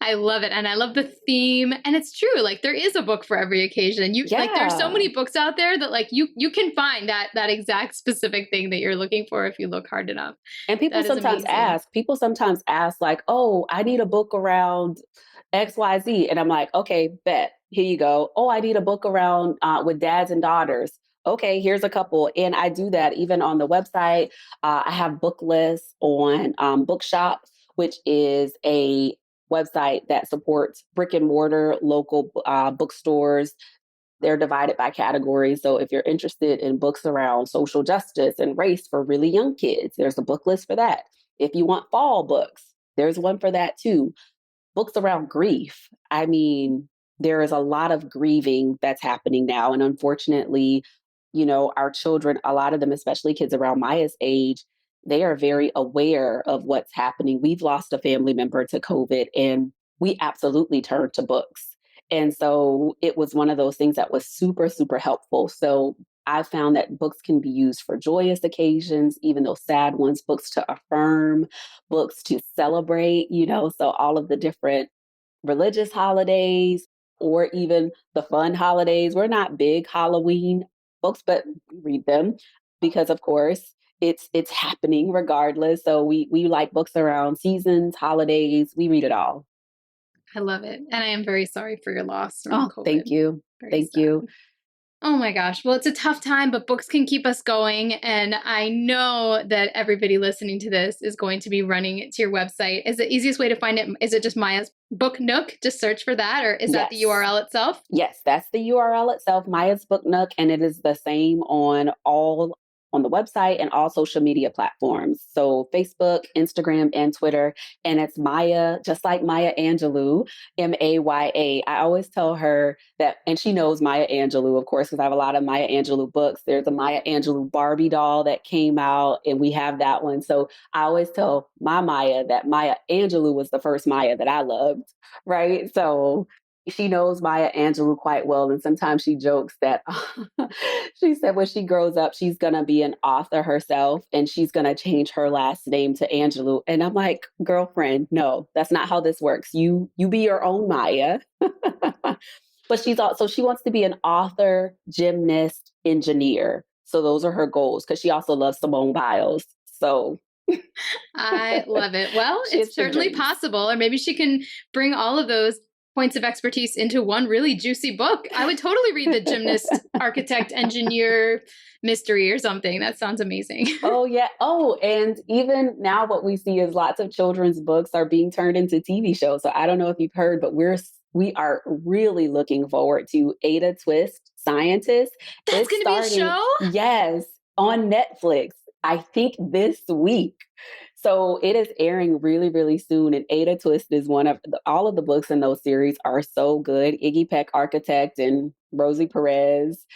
[SPEAKER 2] I love it. And I love the theme. And it's true. Like there is a book for every occasion. You like there's so many books out there that like you can find that exact specific thing that you're looking for if you look hard enough.
[SPEAKER 3] And people sometimes ask like, oh, I need a book around XYZ. And I'm like, okay, bet. Here you go. Oh, I need a book around with dads and daughters. Okay, here's a couple. And I do that even on the website. I have book lists on Bookshop, which is a website that supports brick and mortar local bookstores. They're divided by categories. So if you're interested in books around social justice and race for really young kids, there's a book list for that. If you want fall books, there's one for that too. Books around grief. I mean, there is a lot of grieving that's happening now. And unfortunately, our children, a lot of them, especially kids around Maya's age, they are very aware of what's happening. We've lost a family member to COVID, and we absolutely turned to books. And so it was one of those things that was super, super helpful. So I found that books can be used for joyous occasions, even those sad ones, books to affirm, books to celebrate, so all of the different religious holidays or even the fun holidays. We're not big Halloween books, but we read them because, of course, it's happening regardless. So we like books around seasons, holidays. We read it all.
[SPEAKER 2] I love it. And I am very sorry for your loss.
[SPEAKER 3] Oh, COVID. Thank you. Thank you.
[SPEAKER 2] Oh my gosh. Well, it's a tough time, but books can keep us going. And I know that everybody listening to this is going to be running to your website. Is the easiest way to find it? Is it just Maya's Book Nook? Just search for that, or is that the URL itself?
[SPEAKER 3] Yes, that's the URL itself, Maya's Book Nook. And it is the same on the website and all social media platforms. So Facebook, Instagram, and Twitter. And it's Maya, just like Maya Angelou, Maya. I always tell her that, and she knows Maya Angelou, of course, because I have a lot of Maya Angelou books. There's a Maya Angelou Barbie doll that came out, and we have that one. So I always tell my Maya that Maya Angelou was the first Maya that I loved, right? So she knows Maya Angelou quite well. And sometimes she jokes that she said when she grows up, she's going to be an author herself and she's going to change her last name to Angelou. And I'm like, girlfriend, no, that's not how this works. You be your own Maya. But she wants to be an author, gymnast, engineer. So those are her goals because she also loves Simone Biles. So
[SPEAKER 2] I love it. Well, it's certainly possible. Or maybe she can bring all of those points of expertise into one really juicy book. I would totally read the gymnast, architect, engineer mystery or something. That sounds amazing.
[SPEAKER 3] Oh, yeah. Oh, and even now what we see is lots of children's books are being turned into TV shows. So I don't know if you've heard, but we are really looking forward to Ada Twist, Scientist.
[SPEAKER 2] That's going to be a show?
[SPEAKER 3] Yes, on Netflix, I think this week. So it is airing really, really soon. And Ada Twist is all of the books in those series are so good. Iggy Peck, Architect, and Rosie Perez.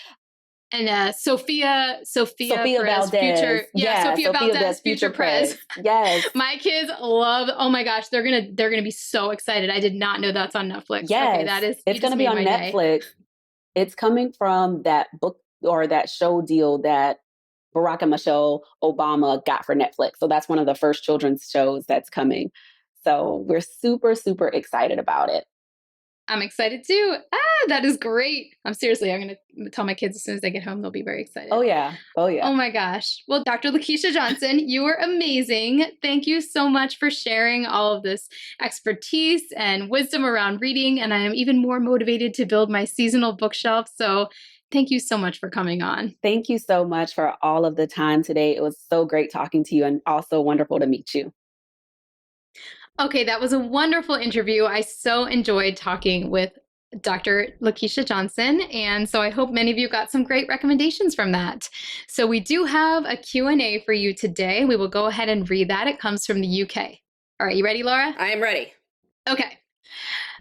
[SPEAKER 2] And Sophia
[SPEAKER 3] Valdez,
[SPEAKER 2] future, Sophia Valdez, future Prez.
[SPEAKER 3] Yes,
[SPEAKER 2] my kids love. Oh my gosh, they're gonna be so excited. I did not know that's on Netflix.
[SPEAKER 3] Yes,
[SPEAKER 2] okay,
[SPEAKER 3] it's gonna be on Netflix. Day. It's coming from that book or that show deal that Barack and Michelle Obama got for Netflix. So that's one of the first children's shows that's coming. So we're super, super excited about it.
[SPEAKER 2] I'm excited too. That is great. I'm going to tell my kids as soon as they get home, they'll be very excited.
[SPEAKER 3] Oh yeah.
[SPEAKER 2] Oh my gosh. Well, Dr. Lakeisha Johnson, you were amazing. Thank you so much for sharing all of this expertise and wisdom around reading. And I am even more motivated to build my seasonal bookshelf. So thank you so much for coming on.
[SPEAKER 3] Thank you so much for all of the time today. It was so great talking to you and also wonderful to meet you.
[SPEAKER 2] Okay, that was a wonderful interview. I so enjoyed talking with Dr. Lakeisha Johnson, and so I hope many of you got some great recommendations from that. So we do have a Q&A for you today. We will go ahead and read that. It comes from the UK. All right, you ready, Laura?
[SPEAKER 1] I am ready.
[SPEAKER 2] Okay.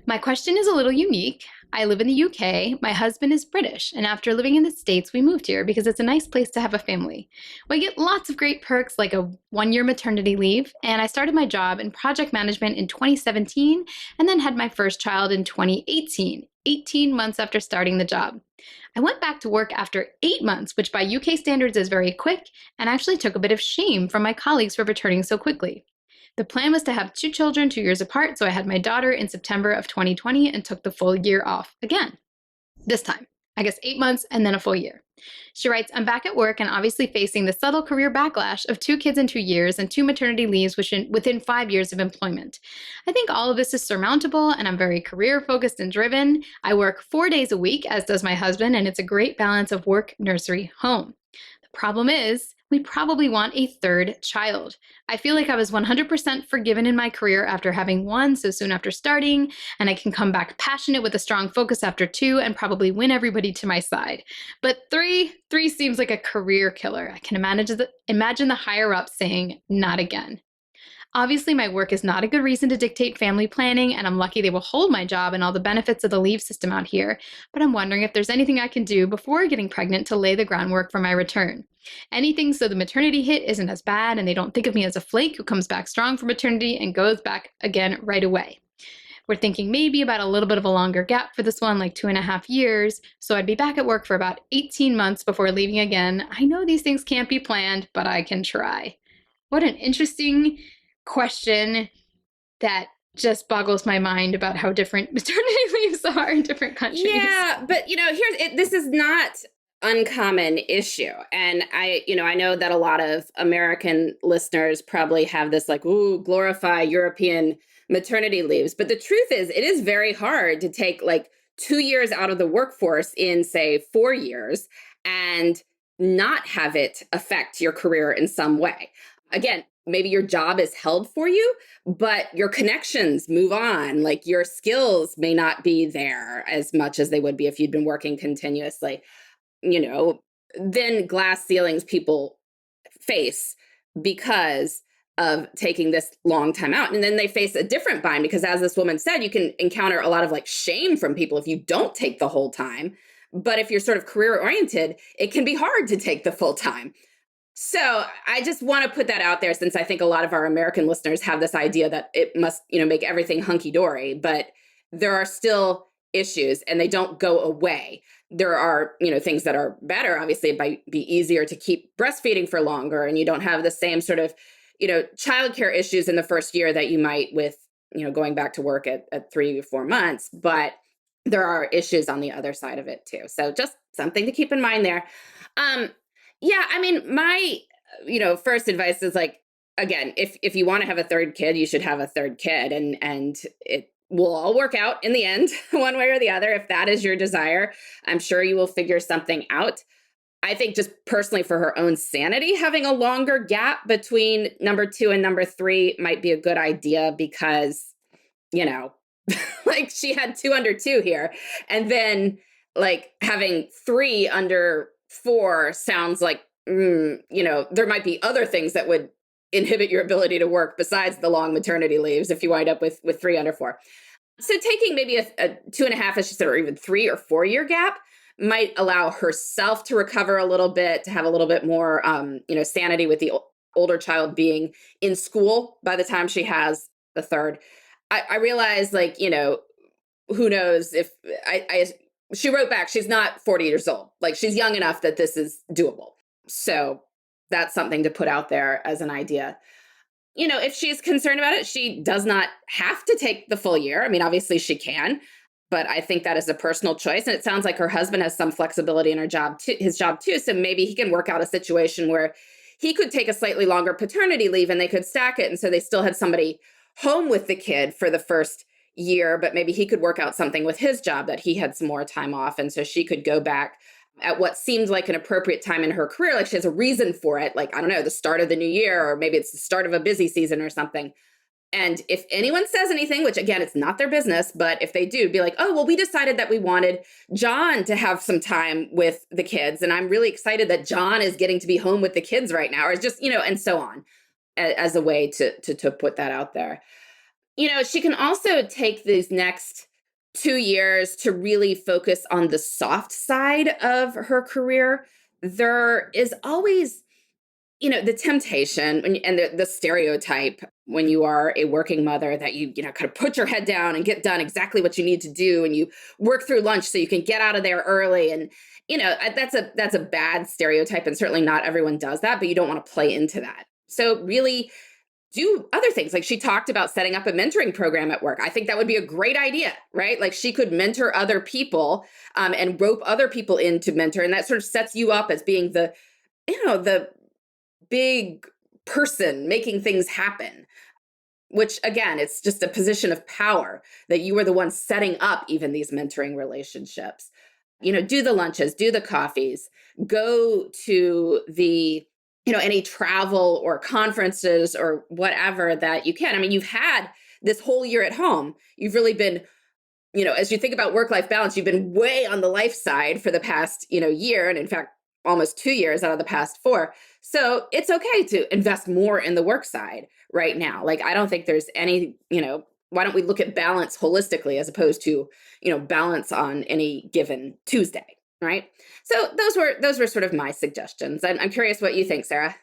[SPEAKER 2] My question is a little unique. I live in the UK. My husband is British, and after living in the States, we moved here because it's a nice place to have a family. We get lots of great perks like a 1 year maternity leave, and I started my job in project management in 2017 and then had my first child in 2018, 18 months after starting the job. I went back to work after 8 months, which by UK standards is very quick, and actually took a bit of shame from my colleagues for returning so quickly. The plan was to have two children 2 years apart, so I had my daughter in September of 2020 and took the full year off again. This time, I guess 8 months and then a full year. She writes, I'm back at work and obviously facing the subtle career backlash of 2 kids in 2 years and 2 maternity leaves within 5 years of employment. I think all of this is surmountable and I'm very career focused and driven. I work 4 days a week, as does my husband, and it's a great balance of work, nursery, home. The problem is, we probably want a third child. I feel like I was 100% forgiven in my career after having one so soon after starting, and I can come back passionate with a strong focus after two and probably win everybody to my side. But three seems like a career killer. I can imagine the higher ups saying, not again. Obviously, my work is not a good reason to dictate family planning, and I'm lucky they will hold my job and all the benefits of the leave system out here, but I'm wondering if there's anything I can do before getting pregnant to lay the groundwork for my return. Anything so the maternity hit isn't as bad and they don't think of me as a flake who comes back strong from maternity and goes back again right away. We're thinking maybe about a little bit of a longer gap for this one, like 2.5 years, so I'd be back at work for about 18 months before leaving again. I know these things can't be planned, but I can try. What an interesting question that just boggles my mind about how different maternity leaves are in different countries.
[SPEAKER 1] Yeah, but this is not uncommon issue. And I know that a lot of American listeners probably have this like, ooh, glorify European maternity leaves. But the truth is, it is very hard to take like 2 years out of the workforce in, say, 4 years and not have it affect your career in some way. Again, maybe your job is held for you, but your connections move on. Like your skills may not be there as much as they would be if you'd been working continuously. Then glass ceilings people face because of taking this long time out. And then they face a different bind because, as this woman said, you can encounter a lot of like shame from people if you don't take the whole time. But if you're sort of career oriented, it can be hard to take the full time. So I just want to put that out there, since I think a lot of our American listeners have this idea that it must, make everything hunky-dory, but there are still issues and they don't go away. There are, things that are better. Obviously, it might be easier to keep breastfeeding for longer and you don't have the same sort of, childcare issues in the first year that you might with, going back to work at 3 or 4 months. But there are issues on the other side of it too. So just something to keep in mind there. Yeah, I mean, my, first advice is like, again, if you want to have a third kid, you should have a third kid and it will all work out in the end, one way or the other. If that is your desire, I'm sure you will figure something out. I think just personally for her own sanity, having a longer gap between number 2 and number 3 might be a good idea because, like she had 2 under 2 here. And then like having 3 under 4 sounds like, there might be other things that would inhibit your ability to work besides the long maternity leaves if you wind up with 3 under 4. So taking maybe a 2.5, as she said, or even 3 or 4 year gap might allow herself to recover a little bit, to have a little bit more, sanity with the older child being in school by the time she has the third. I realize, like, who knows if she wrote back, she's not 40 years old. Like she's young enough that this is doable. So that's something to put out there as an idea. If she's concerned about it, she does not have to take the full year. I mean, obviously she can, but I think that is a personal choice. And it sounds like her husband has some flexibility in his job too. So maybe he can work out a situation where he could take a slightly longer paternity leave and they could stack it. And so they still had somebody home with the kid for the first year, but maybe he could work out something with his job that he had some more time off. And so she could go back at what seems like an appropriate time in her career. Like she has a reason for it. Like, I don't know, the start of the new year, or maybe it's the start of a busy season or something. And if anyone says anything, which again, it's not their business, but if they do, be like, oh, well, we decided that we wanted John to have some time with the kids. And I'm really excited that John is getting to be home with the kids right now, or just, and so on, as a way to put that out there. She can also take these next 2 years to really focus on the soft side of her career, there is always, the temptation and the stereotype when you are a working mother that kind of put your head down and get done exactly what you need to do. And you work through lunch so you can get out of there early. And, that's a bad stereotype. And certainly not everyone does that, but you don't want to play into that. So really do other things. Like she talked about setting up a mentoring program at work. I think that would be a great idea, right? Like she could mentor other people and rope other people in to mentor. And that sort of sets you up as being the big person making things happen, which again, it's just a position of power that you are the one setting up even these mentoring relationships. Do the lunches, do the coffees, go to the, any travel or conferences or whatever that you can. I mean, you've had this whole year at home. You've really been, as you think about work-life balance, you've been way on the life side for the past, year. And in fact, almost 2 years out of the past 4. So it's okay to invest more in the work side right now. Like, I don't think there's any, why don't we look at balance holistically as opposed to, balance on any given Tuesday, right? So those were sort of my suggestions. I'm curious what you think, Sarah.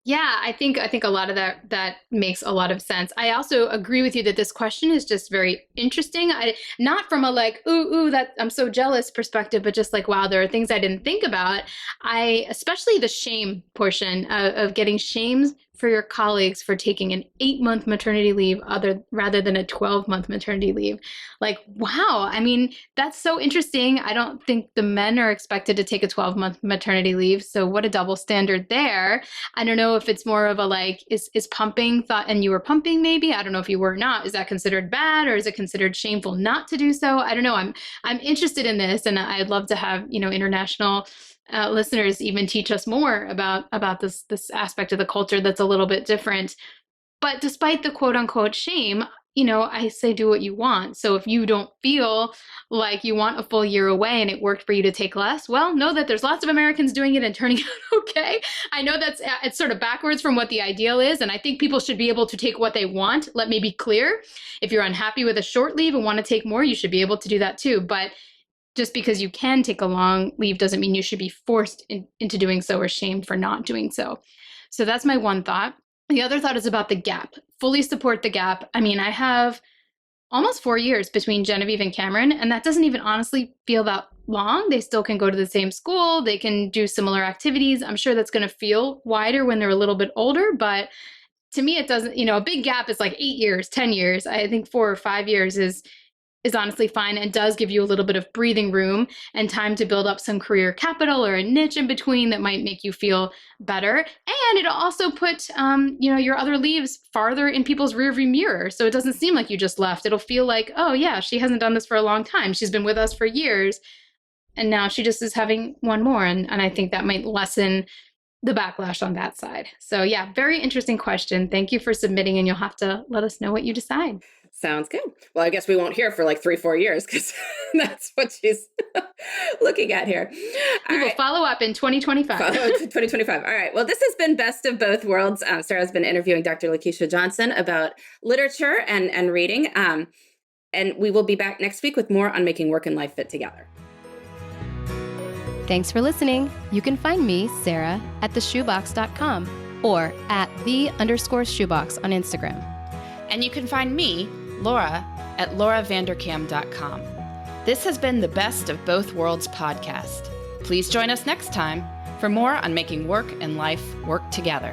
[SPEAKER 2] Yeah, I think a lot of that makes a lot of sense. I also agree with you that this question is just very interesting. Not from a like, ooh, that I'm so jealous perspective, but just like, wow, there are things I didn't think about. Especially the shame portion of getting shamed for your colleagues for taking an 8-month maternity leave rather than a 12-month maternity leave. Like, wow. I mean, that's so interesting. I don't think the men are expected to take a 12-month maternity leave. So what a double standard there. I don't know if it's more of a like, is pumping thought, and you were pumping maybe? I don't know if you were or not. Is that considered bad, or is it considered shameful not to do so? I don't know. I'm interested in this, and I'd love to have, international listeners even teach us more about this aspect of the culture that's a little bit different. But despite the quote unquote shame, I say do what you want. So if you don't feel like you want a full year away and it worked for you to take less, well, know that there's lots of Americans doing it and turning out okay. I know it's sort of backwards from what the ideal is. And I think people should be able to take what they want. Let me be clear. If you're unhappy with a short leave and want to take more, you should be able to do that too. But just because you can take a long leave doesn't mean you should be forced into doing so or shamed for not doing so. So that's my one thought. The other thought is about the gap. Fully support the gap. I mean, I have almost 4 years between Genevieve and Cameron, and that doesn't even honestly feel that long. They still can go to the same school. They can do similar activities. I'm sure that's going to feel wider when they're a little bit older, but to me, it doesn't, a big gap is like 8 years, 10 years. I think 4 or 5 years is honestly fine and does give you a little bit of breathing room and time to build up some career capital or a niche in between that might make you feel better. And it'll also put, your other leaves farther in people's rearview mirror. So it doesn't seem like you just left. It'll feel like, oh yeah, she hasn't done this for a long time. She's been with us for years. And now she just is having one more. And I think that might lessen the backlash on that side. So yeah, very interesting question. Thank you for submitting, and you'll have to let us know what you decide.
[SPEAKER 1] Sounds good. Well, I guess we won't hear for like 3-4 years because that's what she's looking at here.
[SPEAKER 2] We will follow up in 2025.
[SPEAKER 1] 2025. All right. Well, this has been Best of Both Worlds. Sarah's been interviewing Dr. Lakeisha Johnson about literature and reading. And we will be back next week with more on making work and life fit together.
[SPEAKER 4] Thanks for listening. You can find me, Sarah, at theshoebox.com or at @the_shoebox on Instagram.
[SPEAKER 5] And you can find me, Laura, at lauravanderkam.com. This has been the Best of Both Worlds podcast. Please join us next time for more on making work and life work together.